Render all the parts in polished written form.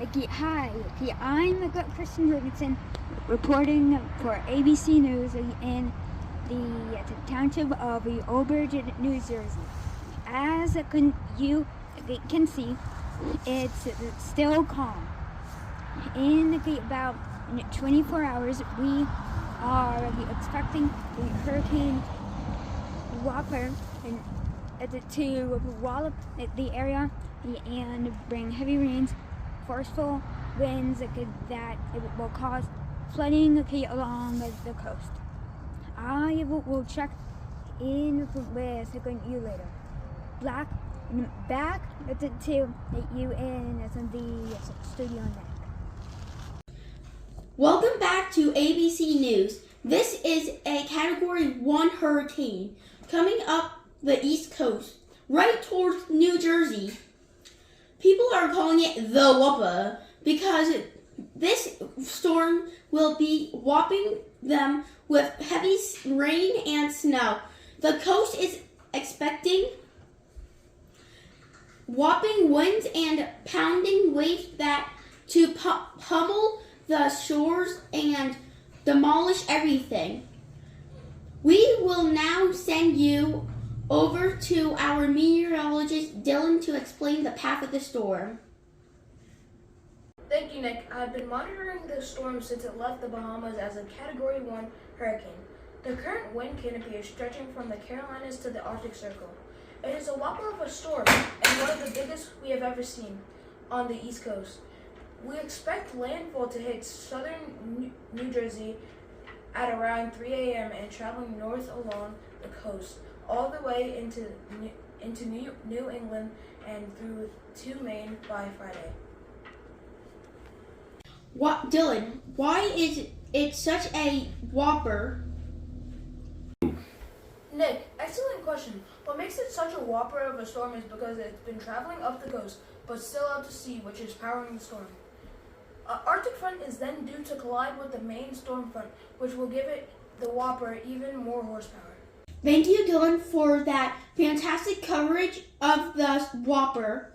Hi, I'm Kristen Jorgensen, reporting for ABC News in the township of Whopper, New Jersey. As you can see, it's still calm. In about 24 hours, we are expecting the Hurricane Whopper to wallop the area and bring heavy rains, forceful winds that will cause flooding along the coast. I will check in with you later. Back to you in the studio next. Welcome back to ABC News. This is a Category 1 hurricane coming up the East Coast, right towards New Jersey. People are calling it the Whopper because this storm will be whopping them with heavy rain and snow. The coast is expecting whopping winds and pounding waves to pummel the shores and demolish everything. We will now send you over to our meteorologist Dylan to explain the path of the storm. Thank you, Nick. I've been monitoring the storm since it left the Bahamas as a Category 1 hurricane. The current wind canopy is stretching from the Carolinas to the Arctic Circle. It is a whopper of a storm and one of the biggest we have ever seen on the East Coast. We expect landfall to hit southern New Jersey at around 3 a.m. and traveling north along the coast, all the way into New England and through to Maine by Friday. Dylan, why is it such a whopper? Nick, excellent question. What makes it such a whopper of a storm is because it's been traveling up the coast, but still out to sea, which is powering the storm. Arctic front is then due to collide with the main storm front, which will give it, the whopper, even more horsepower. Thank you, Dylan, for that fantastic coverage of the whopper.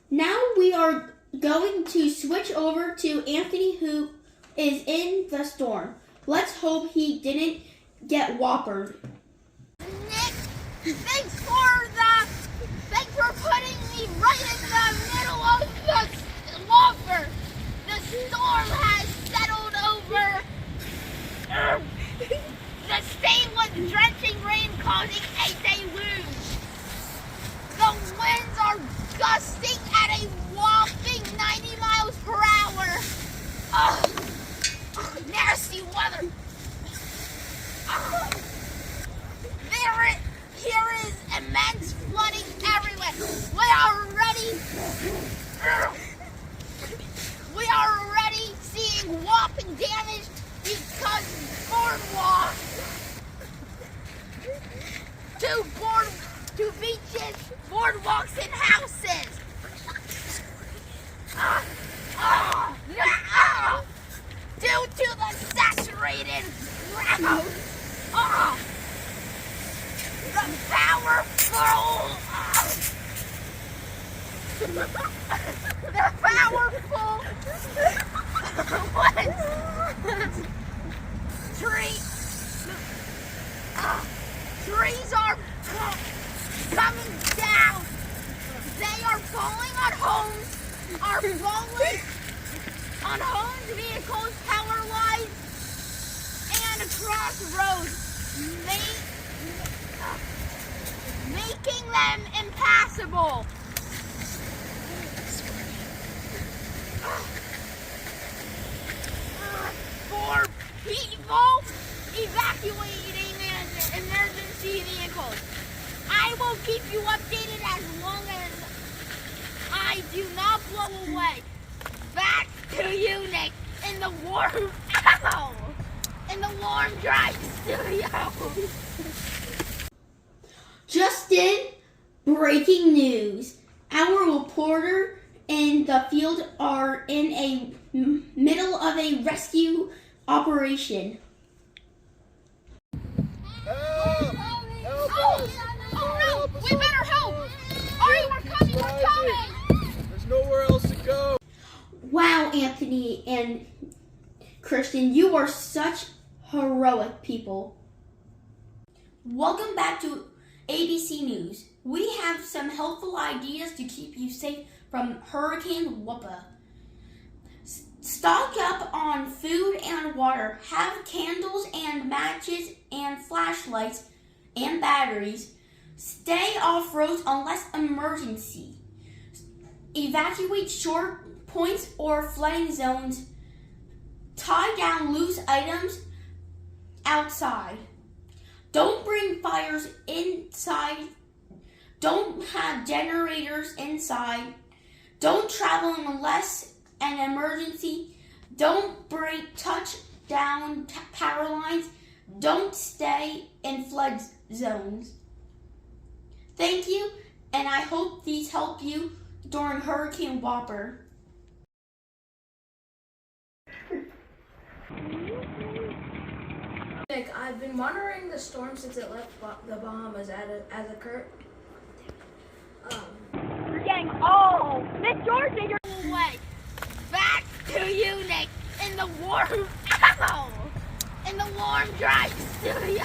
Now we are going to switch over to Anthony, who is in the storm. Let's hope he didn't get whoppered. Nick, thanks for putting me right in the middle of the whopper. The storm has settled over the state with drenching rain causing a deluge. The winds are gusting at a whopping 90 miles per hour. Nasty weather. Here is immense flooding everywhere. We are already seeing whopping damage because to beaches, boardwalks, and houses. Due to the saturated ground. The powerful trees are coming down. They are falling on homes, vehicles, power lines, and across roads, making them impassable. For people evacuating emergency vehicles, I will keep you updated as long as I do not blow away. Back to you, Nick, in the warm, dry studio. Justin, breaking news. Our reporter in the field are in a middle of a rescue operation. Help! Help us! Oh no! We better help! Alright, we're coming! There's nowhere else to go. Wow, Wow, Anthony and Christian, you are such heroic people. Welcome back to ABC News. We have some helpful ideas to keep you safe from Hurricane Whopper. Stock up on food and water. Have candles and matches and flashlights and batteries. Stay off roads unless emergency. Evacuate short points or flooding zones. Tie down loose items outside. Don't bring fires inside. Don't have generators inside. Don't travel unless an emergency. Don't touch down power lines. Don't stay in flood zones. Thank you, and I hope these help you during Hurricane Whopper. Nick, I've been monitoring the storm since it left the Bahamas as a current. You're getting old. Miss Georgia, you're away. Back to you, Nick, in the warm, dry studio.